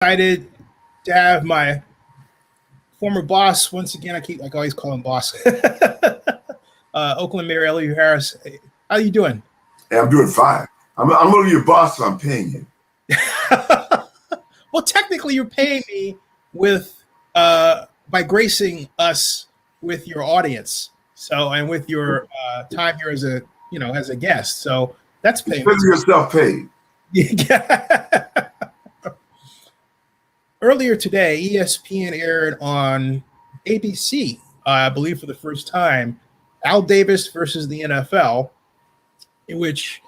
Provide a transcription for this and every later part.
Excited to have my former boss once again. I always call him boss. Oakland Mayor Elihu Harris. How you doing? Hey, I'm doing fine. I'm only your boss, so I'm paying you. Well, technically, you're paying me with by gracing us with your audience. So and with your time here as a guest. So that's paying. Consider yourself paid. Yeah. Earlier today, ESPN aired on ABC, I believe for the first time, Al Davis versus the NFL, in which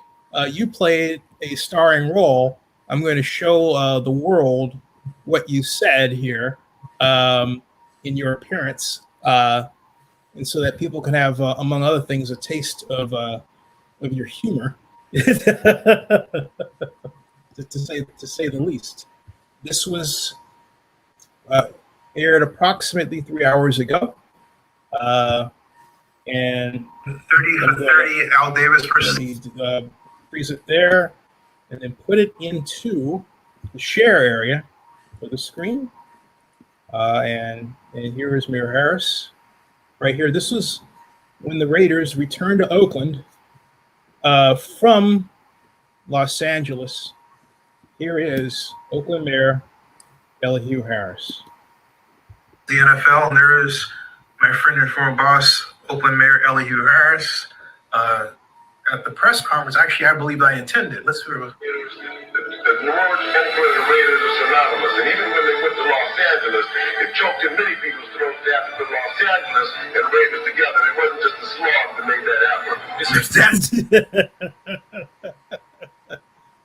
you played a starring role. I'm going to show the world what you said here in your appearance, and so that people can have, among other things, a taste of your humor, to say the least. This was aired approximately 3 hours ago. And 30 Al Davis versus freeze it there, and then put it into the share area for the screen. And here is Mayor Harris right here. This was when the Raiders returned to Oakland from Los Angeles. Here is Oakland Mayor Elihu Harris. The NFL, and there is my friend and former boss, Oakland Mayor Elihu Harris, at the press conference. Actually, I believe I attended. Let's hear it. The Oakland Raiders are synonymous, and even when they went to Los Angeles, it choked in many people's throats to have to put Los Angeles and Raiders together. It wasn't just the slog that made that happen.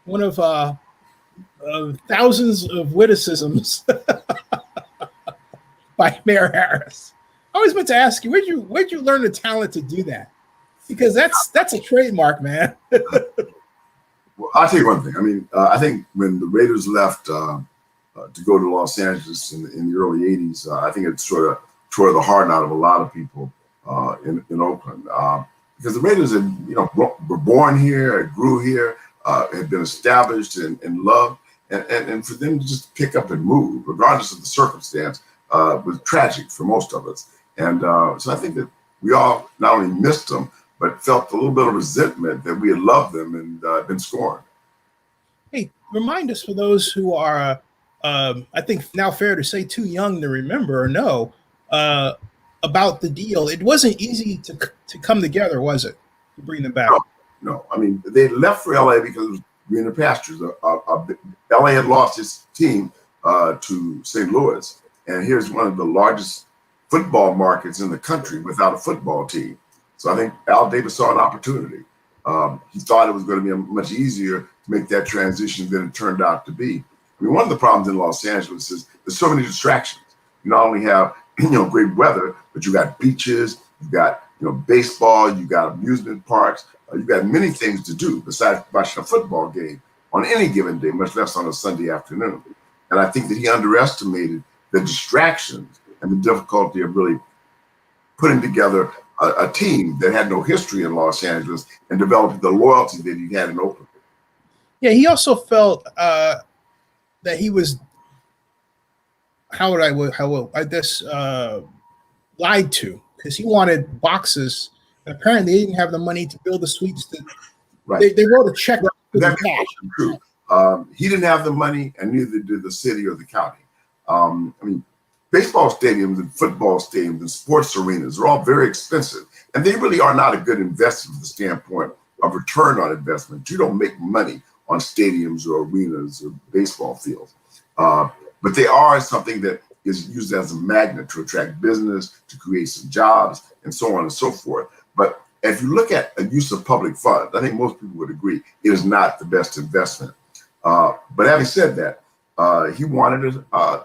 One of thousands of witticisms by Mayor Harris. I always meant to ask you, where'd you learn the talent to do that? Because that's a trademark, man. Well, I'll tell you one thing. I mean, I think when the Raiders left to go to Los Angeles in the early 80s, I think it sort of tore the heart out of a lot of people in Oakland. Because the Raiders were born here, grew here, had been established and loved. And for them to just pick up and move, regardless of the circumstance, was tragic for most of us. And so I think that we all not only missed them, but felt a little bit of resentment that we had loved them and been scorned. Hey, remind us, for those who are, I think now fair to say, too young to remember or know about the deal. It wasn't easy to come together, was it, to bring them back? No. I mean, they left for LA because it was greener pastures. LA had lost its team to St. Louis, and here's one of the largest football markets in the country without a football team. So I think Al Davis saw an opportunity. He thought it was going to be much easier to make that transition than it turned out to be. I mean, one of the problems in Los Angeles is there's so many distractions. You not only have great weather, but you got beaches, you got baseball, you got amusement parks, you got many things to do besides watching a football game on any given day, much less on a Sunday afternoon. And I think that he underestimated the distractions and the difficulty of really putting together a team that had no history in Los Angeles and developing the loyalty that he had in Oakland. Yeah, he also felt that he was, lied to, because he wanted boxes. And apparently, they didn't have the money to build the suites. Right. They wrote a check. That's true. He didn't have the money, and neither did the city or the county. I mean, baseball stadiums and football stadiums and sports arenas are all very expensive, and they really are not a good investment from the standpoint of return on investment. You don't make money on stadiums or arenas or baseball fields, but they are something that is used as a magnet to attract business, to create some jobs, and so on and so forth. But if you look at a use of public funds, I think most people would agree it is not the best investment. But having said that, he wanted a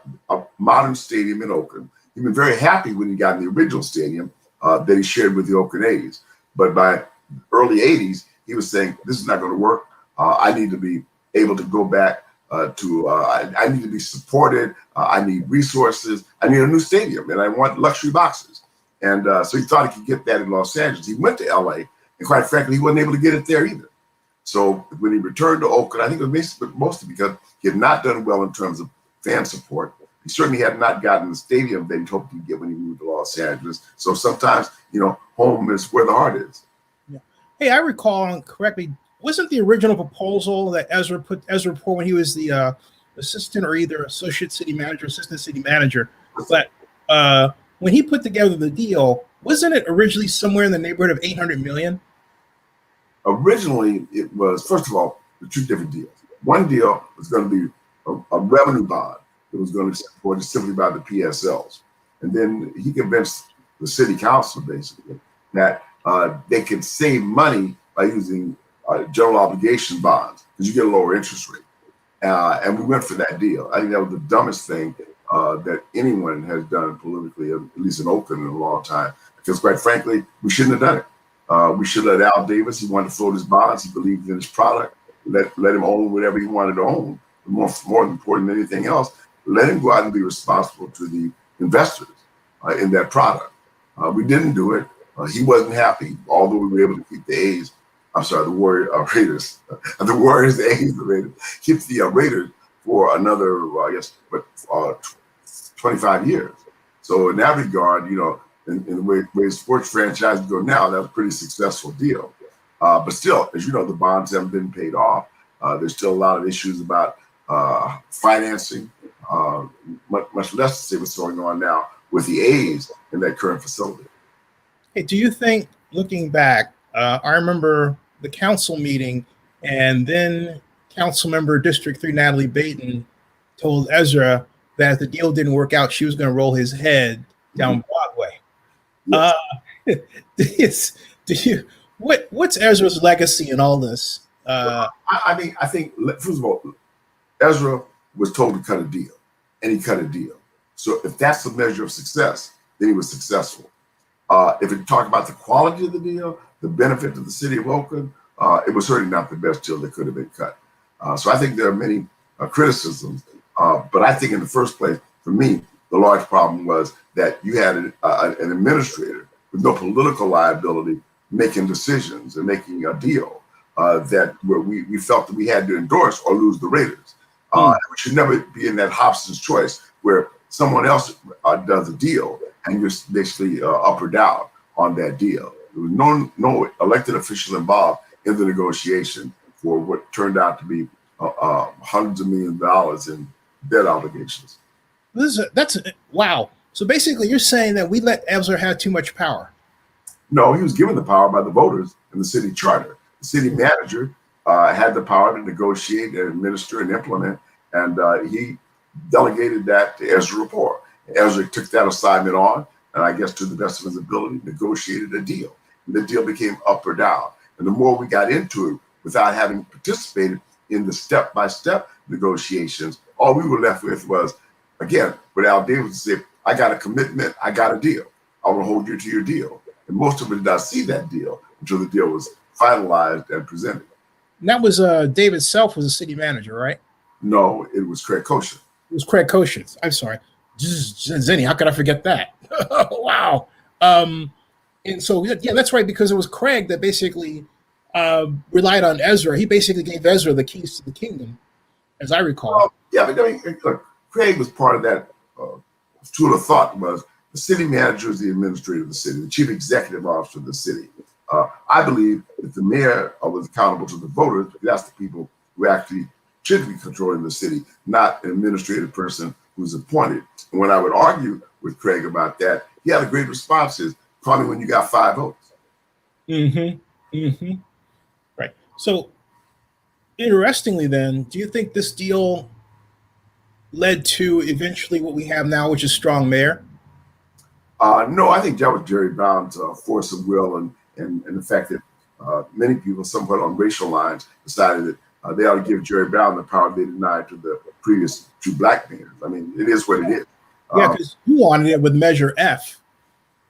modern stadium in Oakland. He'd been very happy when he got in the original stadium that he shared with the Oakland A's. But by the early 80s, he was saying, this is not going to work. I need to be able to go back I need to be supported. I need resources. I need a new stadium, and I want luxury boxes. And so he thought he could get that in Los Angeles. He went to LA, and quite frankly, he wasn't able to get it there either. So when he returned to Oakland, I think it was mostly because he had not done well in terms of fan support. He certainly had not gotten the stadium that he hoped he'd get when he moved to Los Angeles. So sometimes, home is where the heart is. Yeah. Hey, I recall correctly, wasn't the original proposal that Ezra put when he was the assistant or either associate city manager, assistant city manager, but when he put together the deal, wasn't it originally somewhere in the neighborhood of $800 million? Originally, it was, first of all, the two different deals. One deal was going to be a revenue bond that was going to be supported simply by the PSLs. And then he convinced the city council, basically, that they could save money by using general obligation bonds because you get a lower interest rate. And we went for that deal. I think that was the dumbest thing that anyone has done politically, at least in Oakland, in a long time. Because quite frankly, we shouldn't have done it. We should let Al Davis, he wanted to float his bonds, he believed in his product, let him own whatever he wanted to own. More important than anything else, let him go out and be responsible to the investors in that product. We didn't do it. He wasn't happy, although we were able to keep the A's. I'm sorry, the Raiders. The Warriors, the A's, the Raiders. Keep the Raiders for another, 25 years. So in that regard, in the way sports franchises go now, that was a pretty successful deal. But still, as you know, the bonds haven't been paid off. There's still a lot of issues about financing, much less to say what's going on now with the A's in that current facility. Hey, do you think, looking back, I remember the council meeting, and then council member District 3 Natalie Baton told Ezra that if the deal didn't work out, she was going to roll his head down Broadway. Yes. What's Ezra's legacy in all this? I think, first of all, Ezra was told to cut a deal, and he cut a deal. So if that's the measure of success, then he was successful. If it talked about the quality of the deal, the benefit to the city of Oakland, it was certainly not the best deal that could have been cut. So I think there are many criticisms, but I think in the first place, for me, the large problem was that you had an administrator with no political liability making decisions and making a deal that where we felt that we had to endorse or lose the Raiders. We should never be in that Hobson's choice where someone else does a deal and you're basically up or down on that deal. There was no elected official involved in the negotiation for what turned out to be hundreds of millions of dollars in debt obligations. That's wow. So basically, you're saying that we let Ezra have too much power. No, he was given the power by the voters in the city charter. The city manager had the power to negotiate and administer and implement, and he delegated that to Ezra Rapport. Ezra took that assignment on, and I guess to the best of his ability, negotiated a deal. And the deal became up or down. And the more we got into it, without having participated in the step-by-step negotiations, all we were left with was, again, what Al Davis said, I got a commitment, I got a deal. I will hold you to your deal. And most of them did not see that deal until the deal was finalized and presented. And that was David Self was a city manager, right? No, it was Craig Koshin. It was Craig Koshin. I'm sorry. Zennie, how could I forget that? Wow. And so, yeah, that's right, because it was Craig that basically relied on Ezra. He basically gave Ezra the keys to the kingdom, as I recall. Well, yeah, but I mean, look, Craig was part of that school of thought was the city manager is the administrator of the city, the chief executive officer of the city. I believe that the mayor was accountable to the voters, because that's the people who actually should be controlling the city, not an administrative person who's appointed. And when I would argue with Craig about that, he had a great response is, call me when you got 5 votes. Right. So, interestingly then, do you think this deal led to eventually what we have now, which is strong mayor? No, I think that was Jerry Brown's force of will and the fact that many people, somewhat on racial lines, decided that they ought to give Jerry Brown the power they denied to the previous 2 black mayors. I mean, it is what it is. Yeah, because you wanted it with Measure F.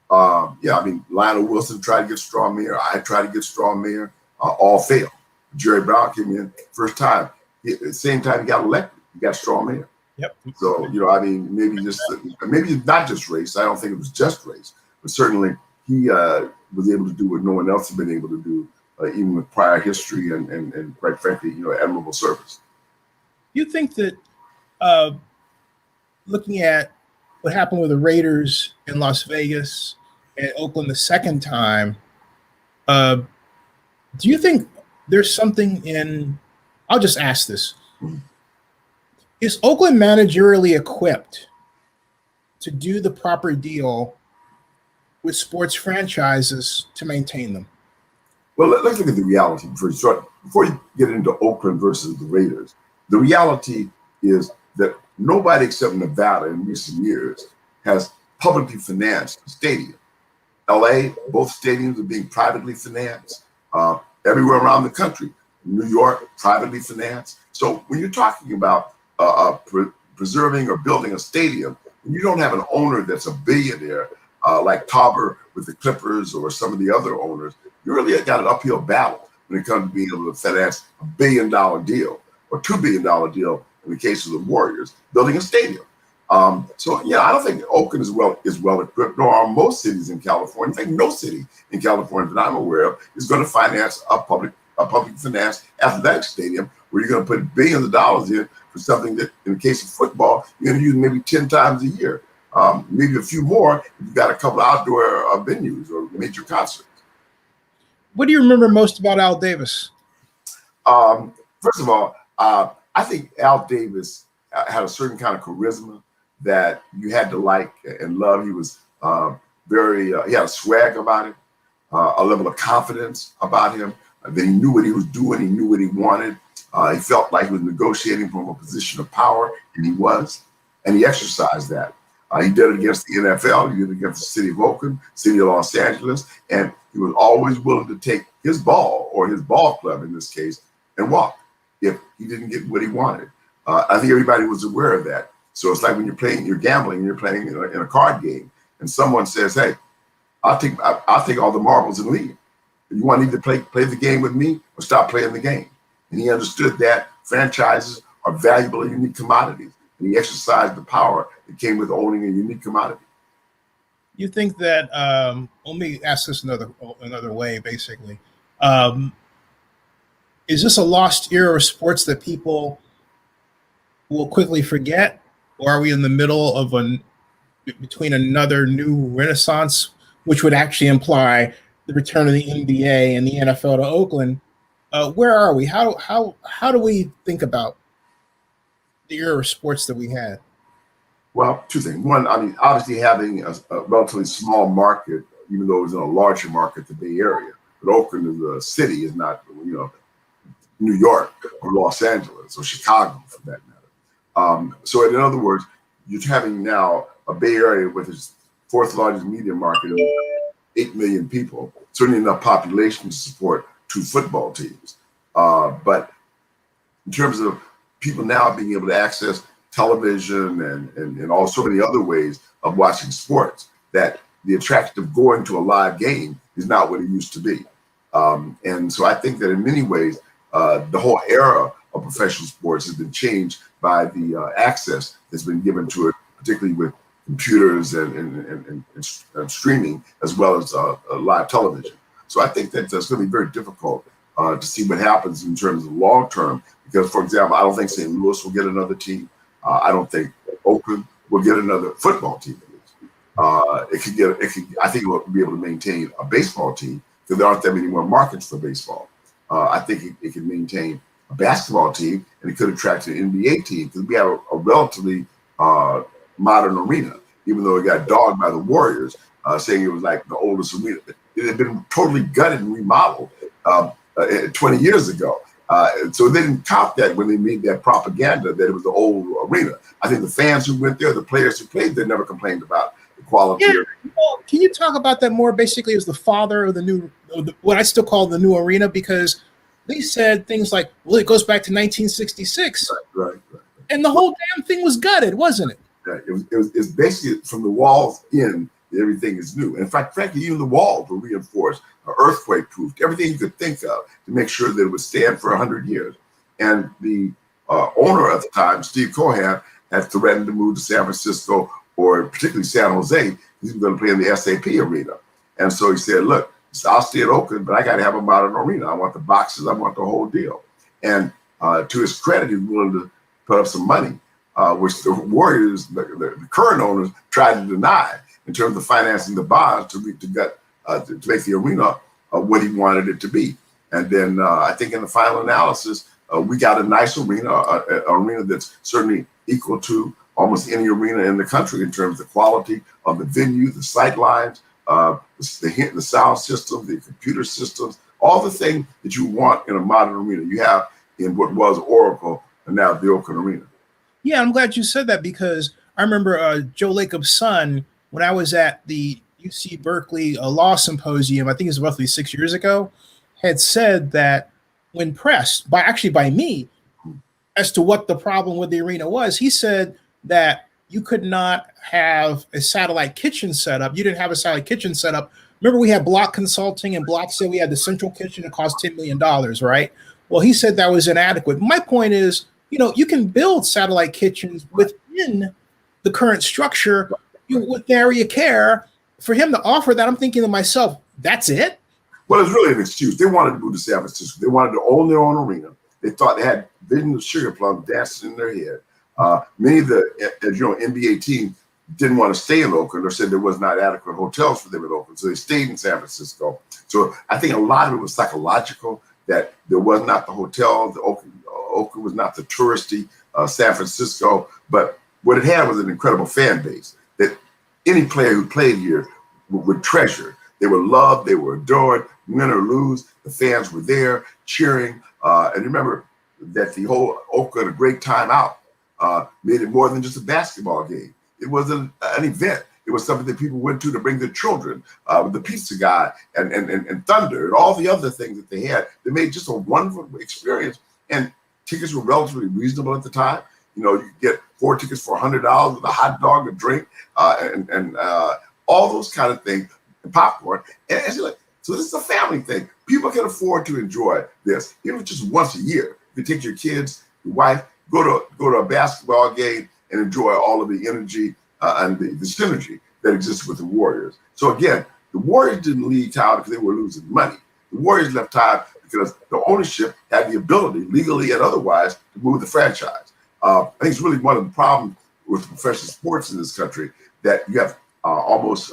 Yeah, I mean, Lionel Wilson tried to get strong mayor. I tried to get strong mayor. All failed. Jerry Brown came in first time. At the same time he got elected, he got strong mayor. Yep. So, I mean, maybe not just race. I don't think it was just race, but certainly he was able to do what no one else had been able to do, even with prior history and quite frankly, admirable service. You think that looking at what happened with the Raiders in Las Vegas and Oakland the second time, do you think there's something in? I'll just ask this: is Oakland managerially equipped to do the proper deal with sports franchises to maintain them? Well, let's look at the reality first. So before you get into Oakland versus the Raiders, the reality is that nobody except Nevada in recent years has publicly financed a stadium. LA, both stadiums are being privately financed. Everywhere around the country, New York, privately financed. So when you're talking about preserving or building a stadium, and you don't have an owner that's a billionaire like Tauber with the Clippers or some of the other owners, you really got an uphill battle when it comes to being able to finance a $1 billion deal or $2 billion deal in the case of the Warriors building a stadium. So yeah, I don't think Oakland is well equipped, nor are most cities in California. In fact, no city in California that I'm aware of is going to finance a public finance athletic stadium where you're going to put billions of dollars in for something that, in the case of football, you're going to use maybe 10 times a year, maybe a few more if you've got a couple outdoor venues or major concerts. What do you remember most about Al Davis? First of all, I think Al Davis had a certain kind of charisma that you had to like and love. He was he had a swag about him, a level of confidence about him. That he knew what he was doing. He knew what he wanted. He felt like he was negotiating from a position of power, and he was. And he exercised that. He did it against the NFL. He did it against the city of Oakland, city of Los Angeles. And he was always willing to take his ball, or his ball club in this case, and walk if he didn't get what he wanted. I think everybody was aware of that. So it's like when you're gambling, you're playing in a card game, and someone says, "Hey, I'll take all the marbles and leave. You want to either play the game with me or stop playing the game." And he understood that franchises are valuable and unique commodities, and he exercised the power that came with owning a unique commodity. You think that? Let me ask this another way. Basically, is this a lost era of sports that people will quickly forget, or are we in the middle of between another new renaissance, which would actually imply the return of the NBA and the NFL to Oakland? Where are we? How do we think about the era of sports that we had? Well, two things. One, I mean, obviously having a relatively small market, even though it was in a larger market, the Bay Area. But Oakland is a city, is not, New York or Los Angeles or Chicago for that matter. So in other words, you're having now a Bay Area with its fourth largest media market of 8 million people, certainly enough population to support 2 football teams. But in terms of people now being able to access television and all so many other ways of watching sports, that the attraction of going to a live game is not what it used to be. And so I think that in many ways, the whole era of professional sports has been changed by the access that's been given to it, particularly with computers and streaming, as well as live television. So I think that it's going to be very difficult to see what happens in terms of long term, because, for example, I don't think St. Louis will get another team. I don't think Oakland will get another football team. I think it will be able to maintain a baseball team because there aren't that many more markets for baseball. I think it can maintain a basketball team, and it could attract an NBA team because we have a relatively modern arena, even though it got dogged by the Warriors, saying it was like the oldest arena. It had been totally gutted and remodeled 20 years ago. So they didn't count that when they made that propaganda that it was the old arena. I think the fans who went there, the players who played there, never complained about the quality. Yeah. Well, can you talk about that more? Basically, as the father of what I still call the new arena, because they said things like, "Well, it goes back to 1966," right. And the whole damn thing was gutted, wasn't it? Right. It was basically from the walls in. Everything is new. In fact, frankly, even the walls were reinforced, earthquake proofed, everything you could think of to make sure that it would stand for 100 years. And the owner at the time, Steve Cohen, had threatened to move to San Francisco, or particularly San Jose. He's going to play in the SAP arena. And so he said, "Look, I'll stay at Oakland, but I got to have a modern arena. I want the boxes. I want the whole deal." And to his credit, he's willing to put up some money which the Warriors, the current owners, tried to deny in terms of financing the bonds to make the arena what he wanted it to be. And then I think in the final analysis, we got a nice arena, an arena that's certainly equal to almost any arena in the country in terms of the quality of the venue, the sight lines, the sound system, the computer systems, all the things that you want in a modern arena. You have in what was Oracle and now the Oakland Arena. Yeah, I'm glad you said that, because I remember Joe Lacob's son, when I was at the UC Berkeley Law Symposium, I think it was roughly 6 years ago, had said that when pressed by me as to what the problem with the arena was, he said that you could not have a satellite kitchen set up. You didn't have a satellite kitchen set up. Remember, we had Block Consulting, and Block said we had the central kitchen that cost $10 million, right? Well, he said that was inadequate. My point is, you can build satellite kitchens within the current structure with area care. For him to offer that, I'm thinking to myself, that's it? Well, it's really an excuse. They wanted to move to San Francisco. They wanted to own their own arena. They thought they had vision of sugar plums dancing in their head. Many of the NBA teams didn't want to stay in Oakland, or said there was not adequate hotels for them in Oakland, so they stayed in San Francisco. So I think a lot of it was psychological, that there was not the hotel. Oakland was not the touristy San Francisco, but what it had was an incredible fan base that any player who played here would treasure. They were loved, they were adored, win or lose, the fans were there cheering. And remember that the whole Oakland A Great Time Out made it more than just a basketball game. It was an event. It was something that people went to bring their children, with the pizza guy and Thunder and all the other things that they had. They made just a wonderful experience, and tickets were relatively reasonable at the time. You could get 4 tickets for $100 with a hot dog, a drink, and all those kind of things, and popcorn. And so this is a family thing. People can afford to enjoy this, even just once a year. You take your kids, your wife, go to a basketball game and enjoy all of the energy and the synergy that exists with the Warriors. So again, the Warriors didn't leave town because they were losing money. The Warriors left town because the ownership had the ability, legally and otherwise, to move the franchise. I think it's really one of the problems with professional sports in this country, that you have almost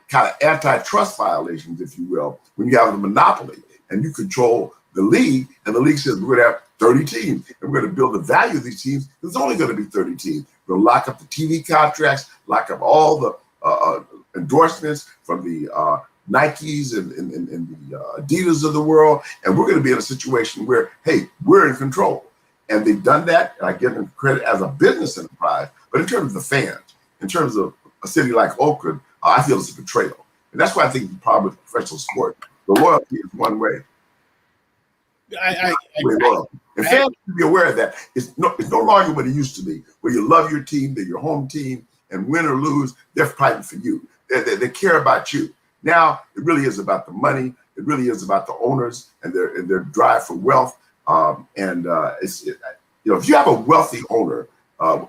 kind of antitrust violations, if you will, when you have a monopoly and you control the league, and the league says we're going to have 30 teams, and we're going to build the value of these teams. There's only going to be 30 teams. We're going to lock up the TV contracts, lock up all the endorsements from the Nikes and the Adidas of the world, and we're going to be in a situation where, hey, we're in control. And they've done that, and I give them credit as a business enterprise. But in terms of the fans, in terms of a city like Oakland, I feel it's a betrayal. And that's why I think the problem with professional sport, the loyalty is one way. And fans should be aware of that. It's no longer what it used to be, where you love your team, they're your home team, and win or lose, they're fighting for you. They care about you. Now it really is about the money. It really is about the owners and their drive for wealth. If you have a wealthy owner,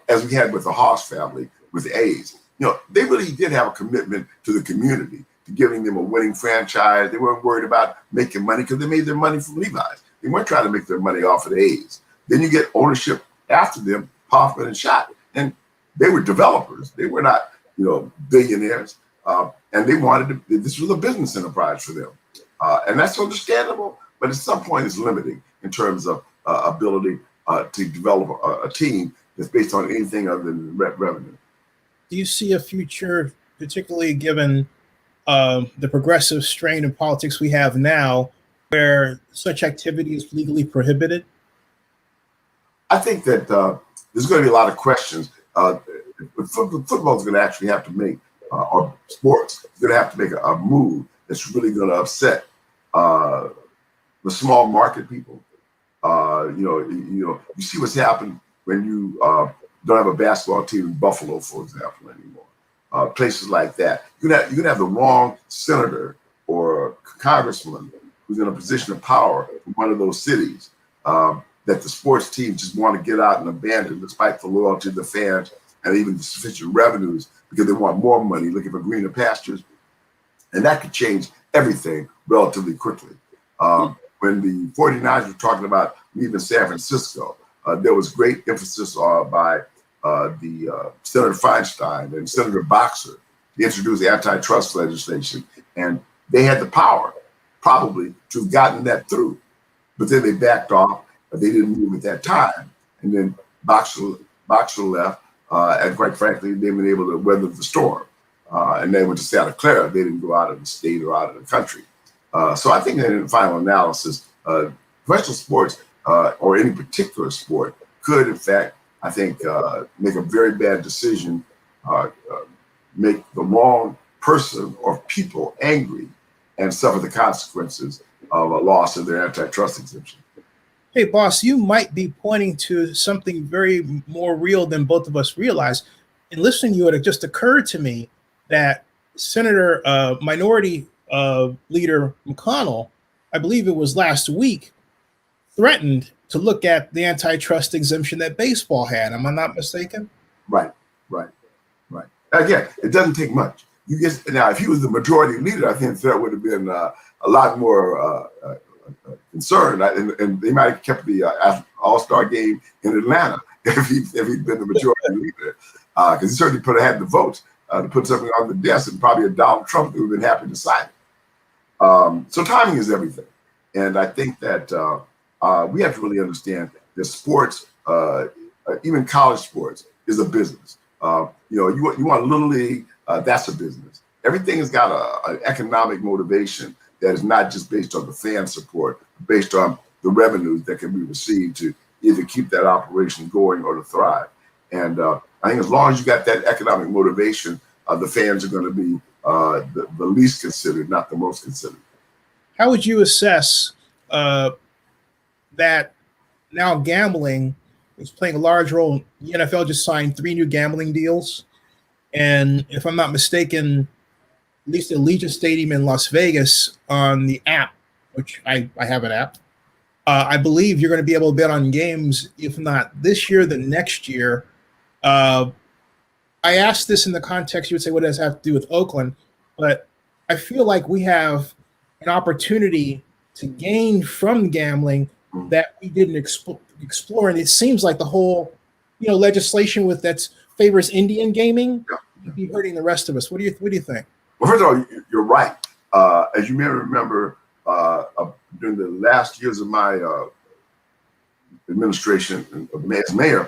as we had with the Haas family, with the A's, they really did have a commitment to the community, to giving them a winning franchise. They weren't worried about making money because they made their money from Levi's. They weren't trying to make their money off of the A's. Then you get ownership after them, Hoffman and Schott, and they were developers. They were not, billionaires, and they wanted to. This was a business enterprise for them, and that's understandable. But at some point, it's limiting in terms of ability to develop a team that's based on anything other than revenue. Do you see a future, particularly given the progressive strain of politics we have now, where such activity is legally prohibited? I think that there's going to be a lot of questions. Football is going to actually have to make, or sports is going to have to make a move that's really going to upset the small market people. You see what's happened when you don't have a basketball team in Buffalo, for example, anymore. Places like that. You're going to have the wrong senator or congressman who's in a position of power in one of those cities that the sports teams just want to get out and abandon, despite the loyalty of the fans and even the sufficient revenues, because they want more money, looking for greener pastures. And that could change everything relatively quickly. When the 49ers were talking about leaving San Francisco, there was great emphasis by the Senator Feinstein and Senator Boxer to introduce antitrust legislation, and they had the power probably to have gotten that through, but then they backed off. They didn't move at that time, and then Boxer left, and quite frankly, they've been able to weather the storm. And they went to Santa Clara. They didn't go out of the state or out of the country. So I think that in the final analysis, professional sports or any particular sport could, in fact, I think, make a very bad decision, make the wrong person or people angry, and suffer the consequences of a loss of their antitrust exemption. Hey, boss, you might be pointing to something very more real than both of us realize. In listening to you, it just occurred to me that Senator Minority Leader McConnell, I believe it was last week, threatened to look at the antitrust exemption that baseball had. Am I not mistaken? Right. Again, it doesn't take much. Now, if he was the majority leader, I think that would have been a lot more concerned, and they might have kept the All-Star game in Atlanta if he'd been the majority leader, because he certainly could have had the votes to put something on the desk, and probably a Donald Trump who would have been happy to sign it. So timing is everything, and I think that we have to really understand that sports, even college sports, is a business. You want Little League, that's a business. Everything has got an economic motivation that is not just based on the fan support, based on the revenues that can be received to either keep that operation going or to thrive. And I think as long as you got that economic motivation, the fans are going to be the least considered, not the most considered. How would you assess that now gambling is playing a large role? The NFL just signed 3 new gambling deals. And if I'm not mistaken, at least at Allegiant Stadium in Las Vegas on the app, which I have an app, I believe you're going to be able to bet on games, if not this year, then next year. I asked this in the context, you would say, what does it have to do with Oakland? But I feel like we have an opportunity to gain from gambling that we didn't explore. And it seems like the whole, legislation with that favors Indian gaming would be hurting the rest of us. What do you think? Well, first of all, you're right. As you may remember, during the last years of my administration as mayor,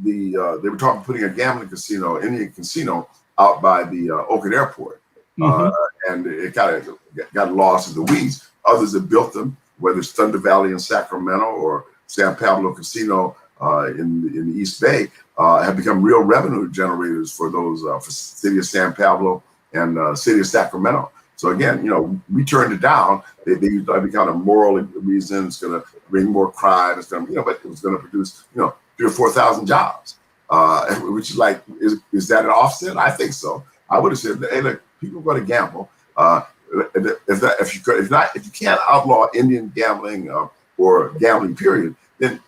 they were talking putting a gambling casino, Indian casino, out by the Oakland airport, and it got lost in the weeds. Others have built them, whether it's Thunder Valley in Sacramento or San Pablo Casino in the East Bay, have become real revenue generators for those for city of San Pablo and city of Sacramento. So again, we turned it down. They used kind of moral reason. It's going to bring more crime. It's going to, but it was going to produce, 3,000 or 4,000 jobs, which is like, is that an offset? I think so. I would have said, hey, look, people are going to gamble. If you can't outlaw Indian gambling or gambling period, then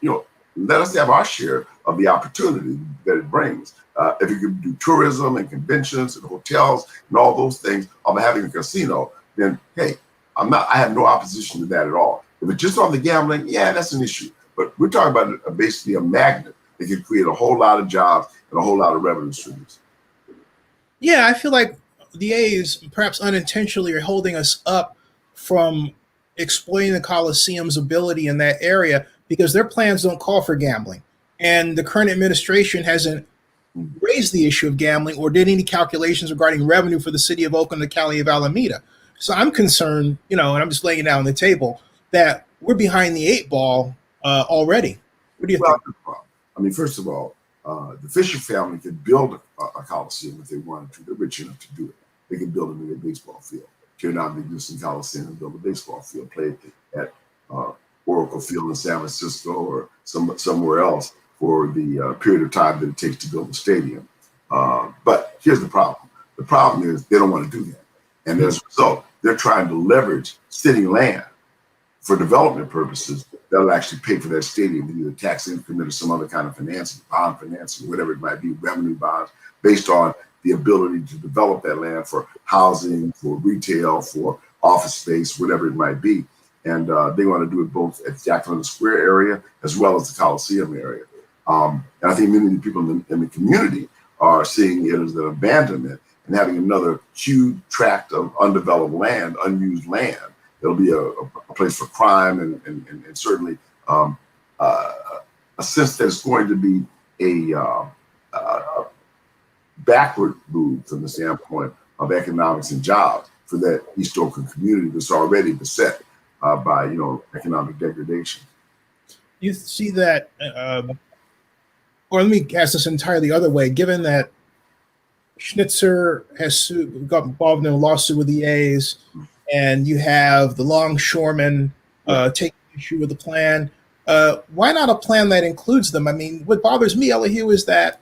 let us have our share of the opportunity that it brings. If you could do tourism and conventions and hotels and all those things of having a casino, then hey, I have no opposition to that at all. If it's just on the gambling, yeah, that's an issue. But we're talking about basically a magnet that can create a whole lot of jobs and a whole lot of revenue streams. Yeah, I feel like the A's perhaps unintentionally are holding us up from exploiting the Coliseum's ability in that area because their plans don't call for gambling. And the current administration hasn't raised the issue of gambling or did any calculations regarding revenue for the city of Oakland, the county of Alameda. So I'm concerned, and I'm just laying it out on the table, that we're behind the 8 ball already. What do you think? I mean, first of all, the Fisher family could build a Coliseum if they wanted to. They're rich enough to do it. They could build a baseball field, tear down the existing Coliseum and build a baseball field, play at Oracle Field in San Francisco or somewhere else for the period of time that it takes to build a stadium. But here's the problem. The problem is they don't want to do that. And as a result, they're trying to leverage city land for development purposes that'll actually pay for that stadium, either tax increment or some other kind of financing, bond financing, whatever it might be, revenue bonds, based on the ability to develop that land for housing, for retail, for office space, whatever it might be. and they want to do it both at the Jacqueline Square area as well as the Coliseum area. And I think many people in the community are seeing it as an abandonment and having another huge tract of undeveloped land, unused land. There'll be a place for crime and certainly a sense that it's going to be a backward move from the standpoint of economics and jobs for that East Oakland community that's already beset by economic degradation. You see that, or let me ask this entirely the other way. Given that Schnitzer has got involved in a lawsuit with the A's, and you have the longshoremen taking issue with the plan, why not a plan that includes them? I mean, what bothers me, Elihu, is that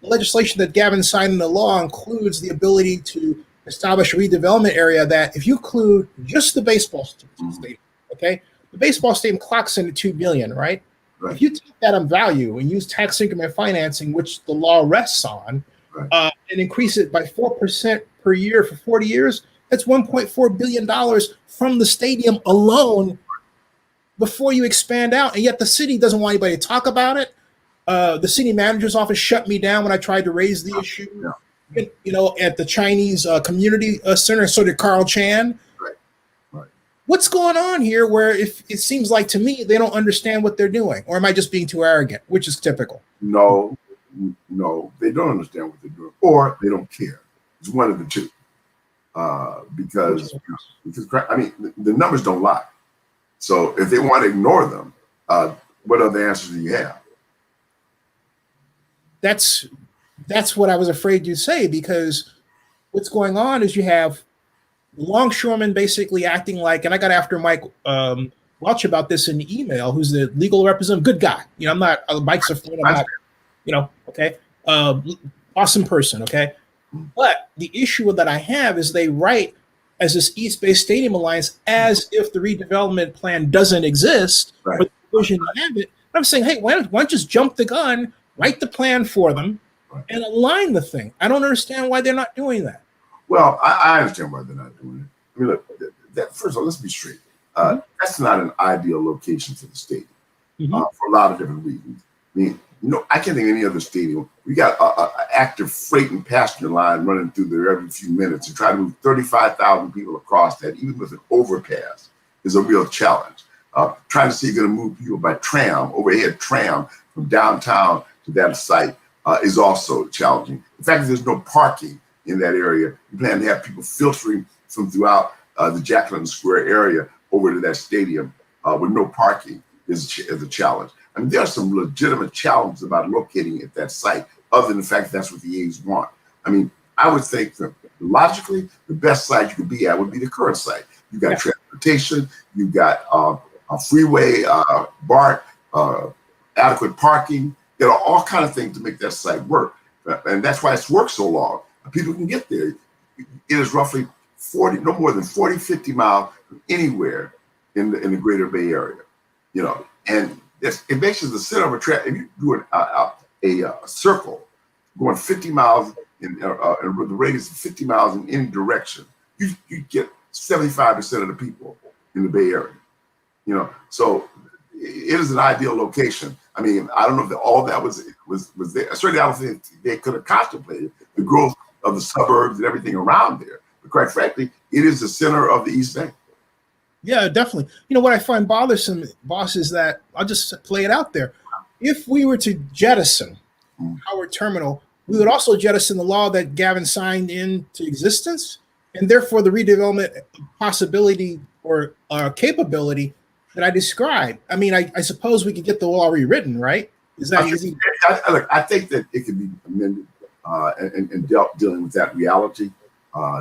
the legislation that Gavin signed into law includes the ability to establish a redevelopment area that, if you include just the baseball stadium, okay, the baseball stadium clocks into $2 billion, right? Right. If you take that on value and use tax increment financing, which the law rests on, right, and increase it by 4% per year for 40 years, that's $1.4 billion from the stadium alone before you expand out. And yet the city doesn't want anybody to talk about it. The city manager's office shut me down when I tried to raise the issue. Yeah. At the Chinese community center, so did Carl Chan. Right. What's going on here where if it seems like to me they don't understand what they're doing? Or am I just being too arrogant, which is typical? No, they don't understand what they're doing, or they don't care. It's one of the two. Because I mean, the numbers don't lie. So if they want to ignore them, what other answers do you have? That's what I was afraid you'd say, because what's going on is you have longshoremen basically acting like, and I got after Mike Welch about this in the email, who's the legal representative, good guy. I'm not, Mike's a friend, I'm not, okay, awesome person, okay? But the issue that I have is they write as this East Bay Stadium Alliance as if the redevelopment plan doesn't exist, right, but the vision have it. I'm saying, hey, why don't just jump the gun, write the plan for them, right, and align the thing. I don't understand why they're not doing that. Well, I understand why they're not doing it. I mean, look, first of all, let's be straight. That's not an ideal location for the stadium for a lot of different reasons. I mean, I can't think of any other stadium. We got an active freight and passenger line running through there every few minutes, and try to move 35,000 people across that, even with an overpass, is a real challenge. Trying to see if you're going to move people by tram, overhead tram, from downtown to that site is also challenging. The fact that there's no parking in that area, you plan to have people filtering from throughout the Jacqueline Square area over to that stadium with no parking is a challenge. I mean, there are some legitimate challenges about locating at that site, other than the fact that that's what the A's want. I mean, I would think that logically, the best site you could be at would be the current site. You got transportation, you got a freeway, BART, adequate parking. There are all kinds of things to make that site work, and that's why it's worked so long. People can get there. It is roughly no more than 40, 50 miles from anywhere in the Greater Bay Area, and it makes it the center of a track. If you do a circle going 50 miles in the radius of 50 miles in any direction, you get 75% of the people in the Bay Area. So it is an ideal location. I mean, I don't know if all that was there. Certainly, I don't think they could have contemplated the growth of the suburbs and everything around there. But quite frankly, it is the center of the East Bay. Yeah, definitely. What I find bothersome, boss, is that I'll just play it out there. If we were to jettison Howard Terminal, we would also jettison the law that Gavin signed into existence, and therefore the redevelopment possibility or capability that I described. I mean, I suppose we could get the law rewritten, right? Is that easy? I think that it could be amended and dealing with that reality.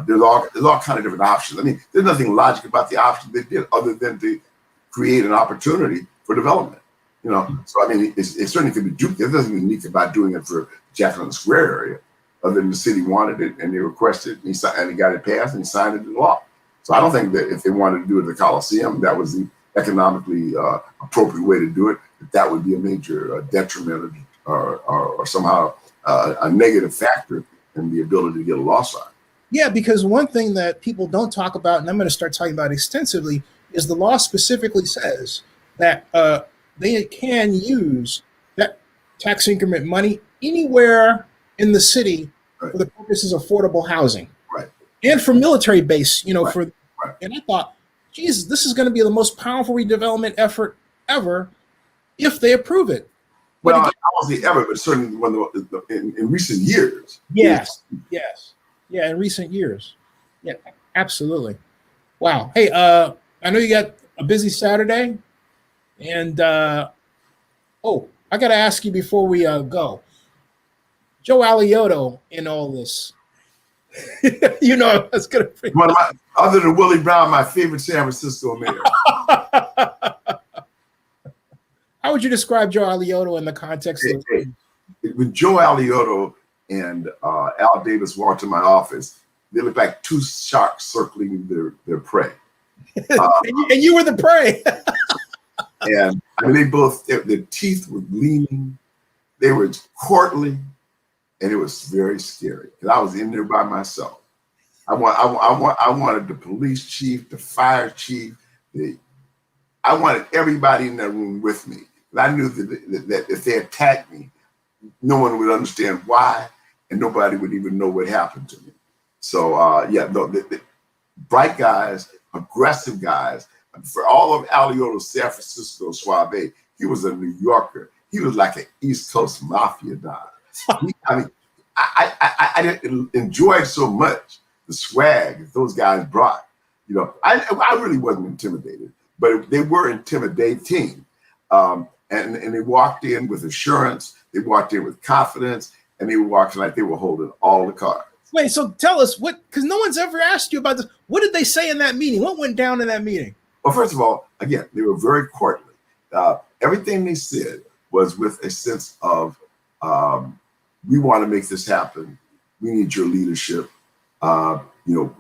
There's all kind of different options. I mean, there's nothing logic about the option they did other than to create an opportunity for development. So I mean, it certainly could be duped. There's nothing unique about doing it for Jacqueline Square area, other than the city wanted it and they requested it, and he got it passed and he signed it into law. So I don't think that if they wanted to do it at the Coliseum, that was the economically appropriate way to do it. That would be a major detriment or somehow a negative factor in the ability to get a law signed. Yeah, because one thing that people don't talk about, and I'm going to start talking about extensively, is the law specifically says that they can use that tax increment money anywhere in the city for the purposes of affordable housing, and for military base. And I thought, Jesus, this is going to be the most powerful redevelopment effort ever if they approve it. But Well, again, I won't say ever, but certainly in recent years. yes, in recent years, yeah, absolutely. Wow. Hey, I know you got a busy Saturday, and I got to ask you before we go, Joe Alioto in all this. I was going to bring One of my, other than Willie Brown, my favorite San Francisco mayor. How would you describe Joe Alioto in the context of? When Joe Alioto and Al Davis walked to my office, they looked like two sharks circling their prey. And you were the prey. And I mean, they both, their teeth were gleaming, they were courtly, and it was very scary because I was in there by myself. I wanted the police chief, the fire chief, I wanted everybody in that room with me. I knew that if they attacked me, no one would understand why, and nobody would even know what happened to me. So bright guys, aggressive guys. For all of Alioto's San Francisco suave, he was a New Yorker. He was like an East Coast mafia don. I enjoyed so much the swag that those guys brought. I really wasn't intimidated, but they were intimidating. And they walked in with assurance, they walked in with confidence, and they were walking like they were holding all the cards. Wait, so tell us because no one's ever asked you about this. What did they say in that meeting? What went down in that meeting? Well, first of all, again, they were very courtly. Everything they said was with a sense of, we want to make this happen. We need your leadership. You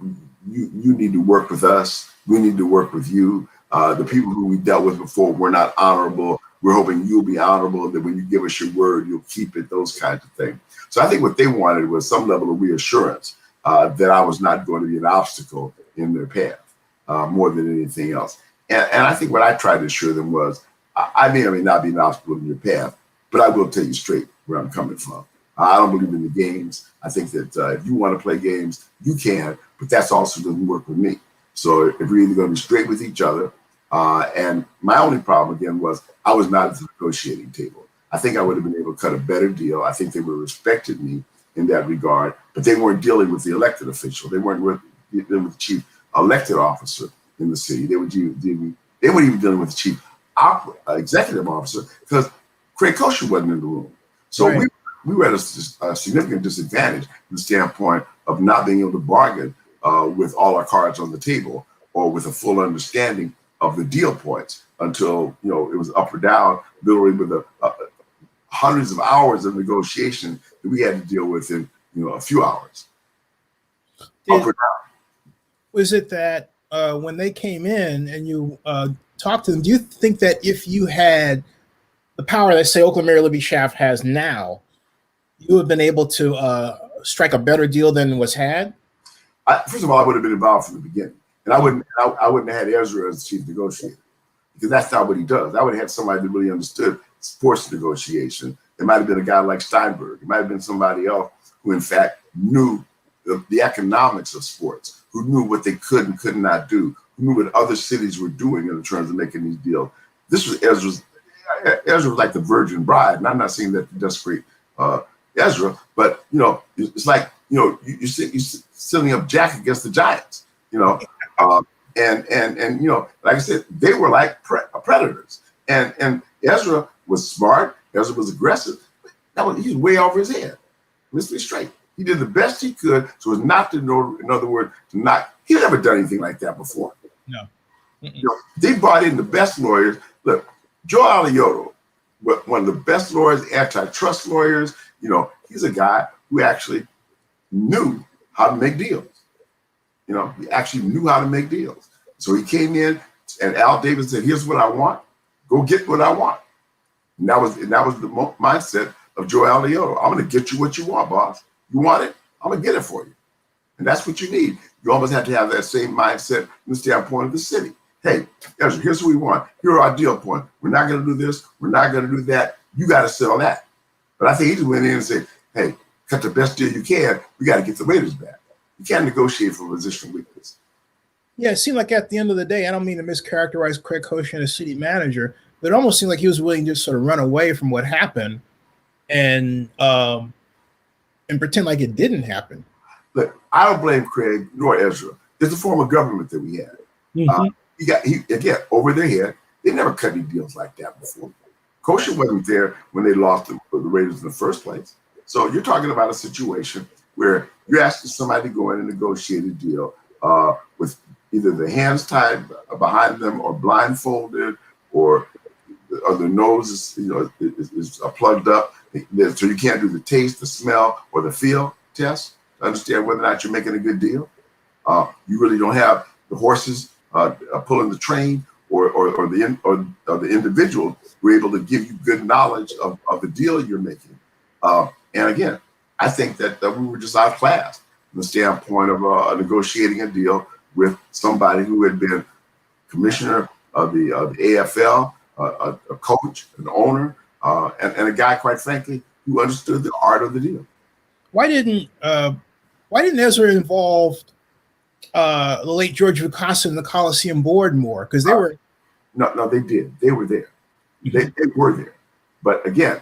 need to work with us. We need to work with you. The people who we dealt with before were not honorable. We're hoping you'll be honorable, that when you give us your word, you'll keep it, those kinds of things. So I think what they wanted was some level of reassurance that I was not going to be an obstacle in their path more than anything else. And I think what I tried to assure them was, I may or may not be an obstacle in your path, but I will tell you straight where I'm coming from. I don't believe in the games. I think that if you want to play games, you can, but that's also doesn't work with me. So if we're either going to be straight with each other, and my only problem again was I was not at the negotiating table. I think I would have been able to cut a better deal. I think they would have respected me in that regard, but they weren't dealing with the elected official. They weren't dealing with the chief elected officer in the city. They were even dealing with the chief executive officer because Craig Kosher wasn't in the room. So right. we were at a significant disadvantage from the standpoint of not being able to bargain with all our cards on the table or with a full understanding of the deal points until it was up or down, literally with hundreds of hours of negotiation that we had to deal with in a few hours. Up or down. Was it that when they came in and you talked to them, do you think that if you had the power that, say, Oakland Mayor Libby Schaaf has now, you would have been able to strike a better deal than was had? First of all, I would have been involved from the beginning. And I wouldn't have had Ezra as chief negotiator because that's not what he does. I would have had somebody that really understood sports negotiation. It might have been a guy like Steinberg. It might have been somebody else who, in fact, knew the economics of sports, who knew what they could and could not do, who knew what other cities were doing in terms of making these deals. This was Ezra was like the virgin bride, and I'm not saying that to desecrate Ezra, but it's like you're setting up Jack against the Giants, and like I said, they were like predators, and Ezra was smart, Ezra was aggressive, but he was way over his head. Let's be straight. He did the best he could so as not to know, in other words, he had never done anything like that before. No. They brought in the best lawyers. Look, Joe Alioto, one of the best lawyers, antitrust lawyers, he's a guy who actually knew how to make deals. He actually knew how to make deals. So he came in and Al Davis said, here's what I want. Go get what I want. And that was the mindset of Joe Alioto. I'm going to get you what you want, boss. You want it? I'm going to get it for you. And that's what you need. You almost have to have that same mindset from the standpoint of the city. hey, Ezra, here's what we want. Here are our deal points. We're not going to do this. We're not going to do that. You got to sell that. But I think he just went in and said, hey, cut the best deal you can. We got to get the Raiders back. You can't negotiate from a position of weakness. Yeah, it seemed like at the end of the day, I don't mean to mischaracterize Craig Koshin as city manager, but it almost seemed like he was willing to just sort of run away from what happened and pretend like it didn't happen. Look, I don't blame Craig nor Ezra. It's a form of government that we had. Again, over their head. They never cut any deals like that before. Koshin wasn't there when they lost the Raiders in the first place. So you're talking about a situation where you're asking somebody to go in and negotiate a deal with either the hands tied behind them or blindfolded or their nose is plugged up. So you can't do the taste, the smell, or the feel test to understand whether or not you're making a good deal. You really don't have the horses pulling the train or the individual who are able to give you good knowledge of the deal you're making. And again, I think that we were just outclassed from the standpoint of negotiating a deal with somebody who had been commissioner of the AFL, a coach, an owner, and a guy, quite frankly, who understood the art of the deal. Why didn't Ezra involve the late George Vukosi and the Coliseum board more? Because they were no, they did. They were there. They were there. But again,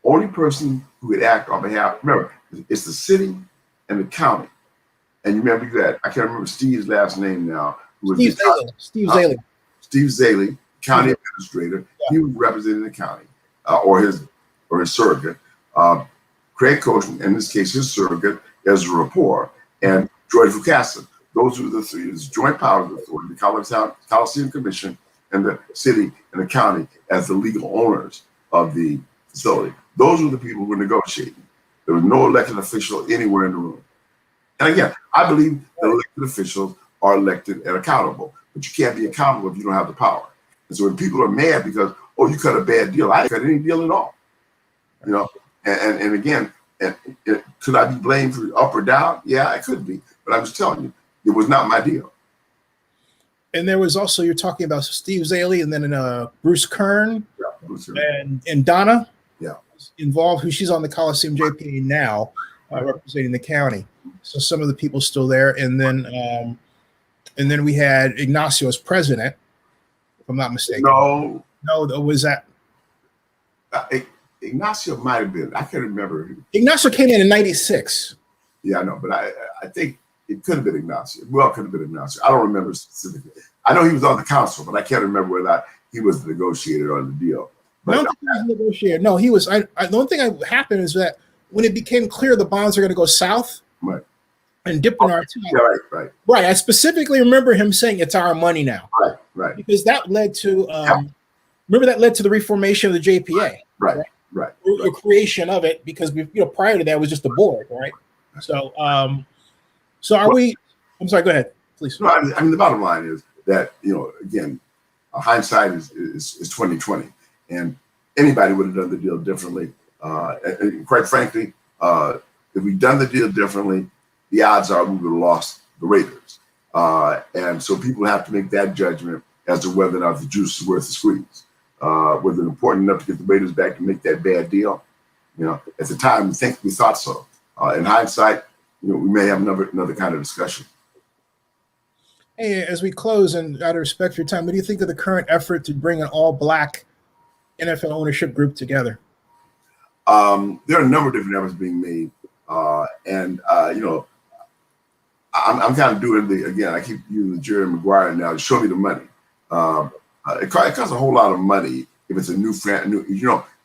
only person who could act on behalf. Remember, it's the city and the county. And you remember that I can't remember Steve's last name now. Who was Steve Zaley. Steve Zaley, county administrator. Yeah. He was representing the county or his surrogate. Craig Koshin, in this case, his surrogate, Ezra Rapport, and George Vukosi. Those were the three. It's joint powers authority, the Coliseum Commission, and the city and the county as the legal owners of the facility. Those were the people who were negotiating. There was no elected official anywhere in the room. And again, I believe that elected officials are elected and accountable, but you can't be accountable if you don't have the power. And so when people are mad because, oh, you cut a bad deal, I didn't cut any deal at all. You know, and again, could I be blamed for up or down? Yeah, I could be, but I'm just telling you, it was not my deal. And there was also, you're talking about Steve Zaley and then Bruce Kern, and Donna involved, who she's on the Coliseum JPA now, representing the county. So some of the people still there, and then we had Ignacio as president, if I'm not mistaken. No, was that Ignacio? Might have been. I can't remember. Ignacio came in '96. Yeah, I know, but I think it could have been Ignacio. Well, it could have been Ignacio. I don't remember specifically. I know he was on the council, but I can't remember whether or not he was the negotiator on the deal. But I don't think he was a negotiator. No, he was. The only thing that happened is that when it became clear the bonds are going to go south, right, and dip in our time, right. I specifically remember him saying it's our money now, right, because that led to remember that led to the reformation of the JPA, right. The creation of it, because prior to that was just the board, right? So, are we? I'm sorry. Go ahead, please. No, I mean the bottom line is that again, hindsight is 2020, and anybody would have done the deal differently. And quite frankly, if we'd done the deal differently, the odds are we would have lost the Raiders. And so people have to make that judgment as to whether or not the juice is worth the squeeze. Was it important enough to get the Raiders back to make that bad deal? At the time, we thought so. In hindsight, we may have another kind of discussion. Hey, as we close, and out of respect for your time, what do you think of the current effort to bring an all-black NFL ownership group together? There are a number of different efforts being made, and I'm kind of doing again. I keep using the Jerry Maguire now to show me the money. It costs a whole lot of money if it's a new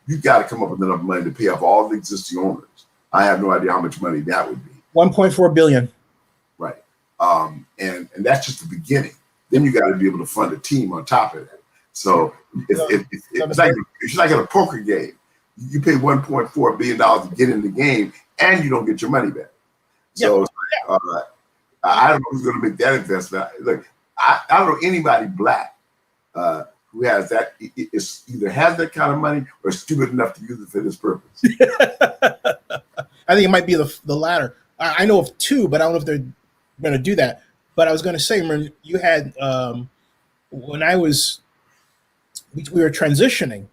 you've got to come up with enough money to pay off all the existing owners. I have no idea how much money that would be. $1.4 billion. Right, and that's just the beginning. Then you got to be able to fund a team on top of that. So it's like in a poker game. You pay $1.4 billion to get in the game, and you don't get your money back. So I don't know who's going to make that investment. Look, I don't know anybody black who has that. Either has that kind of money or is stupid enough to use it for this purpose. I think it might be the latter. I know of two, but I don't know if they're going to do that. But I was going to say, you had when we were transitioning,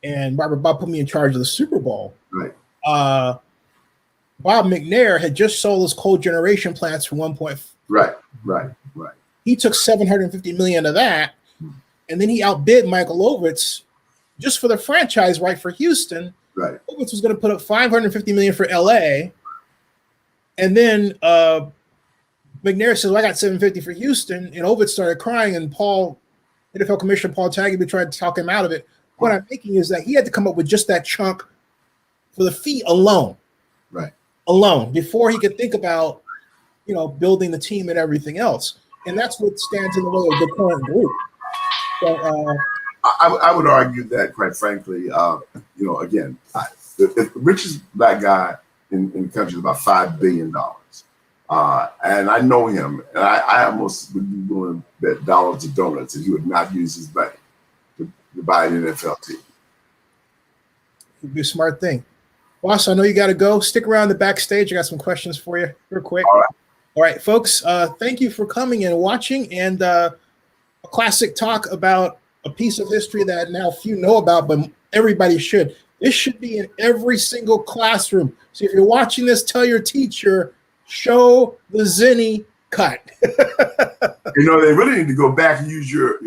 and Bob put me in charge of the Super Bowl. Right. Bob McNair had just sold his coal generation plants for 1.5. Right. He took $750 million of that, and then he outbid Michael Ovitz just for the franchise right for Houston. Right. Ovitz was going to put up $550 million for LA, and then McNair says, well, "I got $750 for Houston," and Ovitz started crying, and NFL Commissioner Paul Tagliabue tried to talk him out of it. What I'm making is that he had to come up with just that chunk for the fee alone. Right. Alone, before he could think about, building the team and everything else. And that's what stands in the way of the current group. So, I would argue that, quite frankly, again, the richest black guy in the country is about $5 billion. And I know him, and I almost would be willing to bet dollars to donuts that he would not use his money to buy an NFL team. It'd be a smart thing. Boss, I know you got to go. Stick around the backstage. I got some questions for you real quick. All right, folks, thank you for coming and watching. And a classic talk about a piece of history that now few know about, but everybody should. This should be in every single classroom. So if you're watching this, tell your teacher, show the Zennie cut. They really need to go back and use your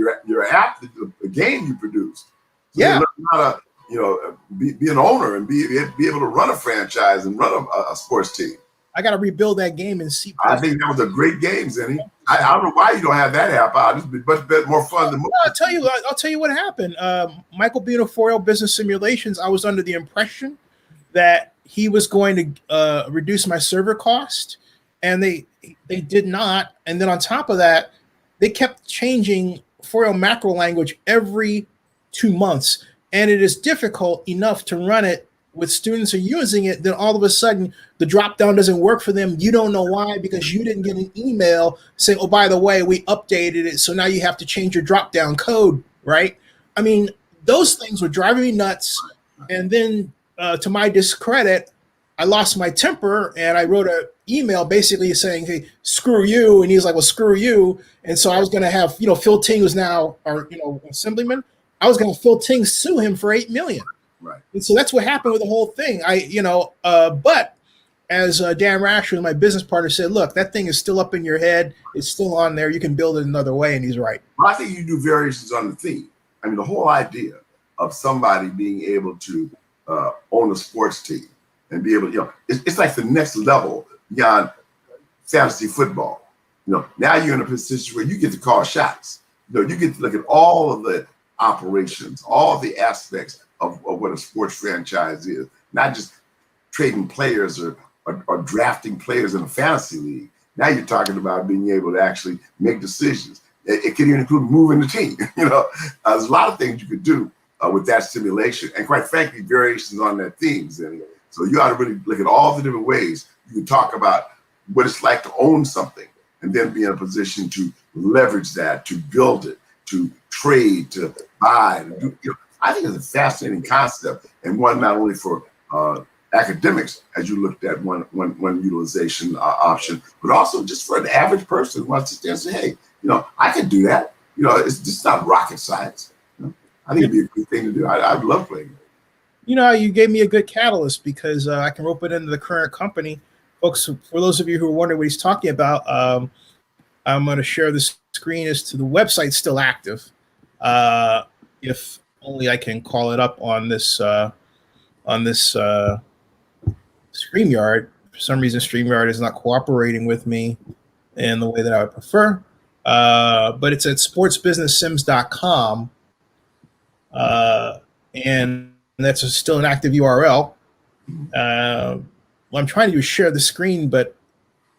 app, the game you produced. So yeah. Learn how to, be an owner and be able to run a franchise and run a sports team. I got to rebuild that game and see. I think that was a great game, Zennie. I don't know why you don't have that app out. It's been much better, more fun than most. I'll tell you what happened. Michael Buenaforio, Business Simulations, I was under the impression that he was going to reduce my server cost, and they did not. And then on top of that, they kept changing Forio macro language every 2 months, and it is difficult enough to run it with students are using it. Then all of a sudden the drop down doesn't work for them. You don't know why, because you didn't get an email saying, "Oh, by the way, we updated it, so now you have to change your drop down code," right? I mean, those things were driving me nuts. And then to my discredit, I lost my temper and I wrote an email basically saying, "Hey, screw you." And he's like, "Well, screw you." And so I was going to have, Phil Ting, who's now our, assemblyman. I was going to Phil Ting sue him for $8 million. Right. And so that's what happened with the whole thing. But as Dan Rasher, my business partner, said, "Look, that thing is still up in your head. It's still on there. You can build it another way." And he's right. Well, I think you do variations on the theme. I mean, the whole idea of somebody being able to own a sports team and be able to, it's like the next level beyond fantasy football. Now you're in a position where you get to call shots. You get to look at all of the operations, all the aspects of what a sports franchise is, not just trading players or drafting players in a fantasy league. Now you're talking about being able to actually make decisions. It can even include moving the team. There's a lot of things you could do with that simulation, and quite frankly, variations on that theme. So you ought to really look at all the different ways you can talk about what it's like to own something, and then be in a position to leverage that, to build it, to trade, to buy, to do. I think it's a fascinating concept, and one not only for academics, as you looked at one utilization option, but also just for an average person who wants to stand and say, "Hey, I can do that." It's just not rocket science. I think it'd be a good thing to do. I'd love playing it. You gave me a good catalyst because I can rope it into the current company. Folks, for those of you who are wondering what he's talking about, I'm going to share the screen as to the website still active. If only I can call it up on this StreamYard. For some reason, StreamYard is not cooperating with me in the way that I would prefer. But it's at sportsbusinesssims.com. And that's still an active URL. What I'm trying to do is share the screen, but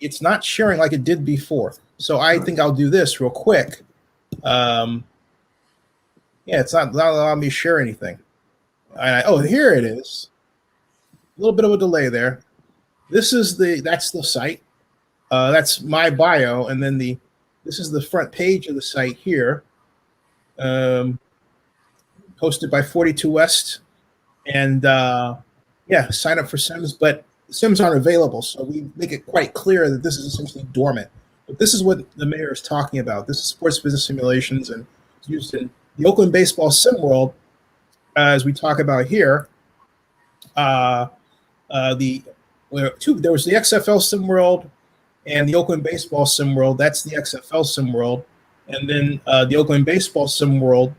it's not sharing like it did before. So I think I'll do this real quick. It's not allowing me to share anything. Here it is. A little bit of a delay there. That's the site. That's my bio, and then this is the front page of the site here. Posted by 42 West, and sign up for Sims, but Sims aren't available, so we make it quite clear that this is essentially dormant. But this is what the mayor is talking about. This is sports business simulations, and used in the Oakland baseball sim world, as we talk about here. There was the XFL sim world and the Oakland baseball sim world. That's the XFL sim world, and then the Oakland baseball sim world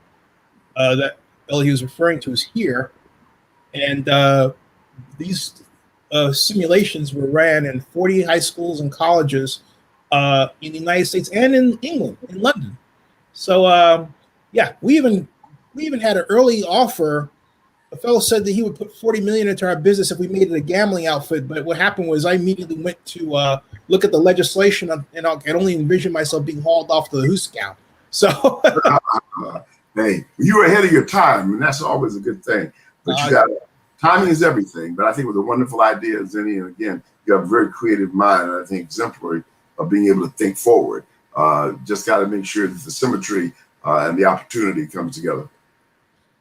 that Elihu was referring to is here, and these simulations were ran in 40 high schools and colleges in the United States and in England, in London. So yeah, we even had an early offer. A fellow said that he would put $40 million into our business if we made it a gambling outfit. But what happened was I immediately went to look at the legislation, and I could only envision myself being hauled off to the Hooskow. So, hey, you were ahead of your time, and that's always a good thing. But you got timing is everything. But I think it was a wonderful idea, Zennie, and again, you have a very creative mind, and I think exemplary of being able to think forward. Just got to make sure that the symmetry and the opportunity comes together.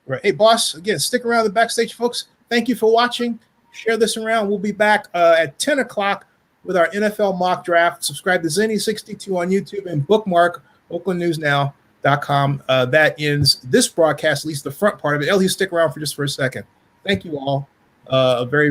right. Hey, boss, again, stick around the backstage, folks. Thank you for watching. Share this around. We'll be back at 10 o'clock with our NFL mock draft. Subscribe to Zennie62 on YouTube and bookmark OaklandNewsNow.com. That ends this broadcast, at least the front part of it. Elihu, stick around for just for a second. Thank you all very, very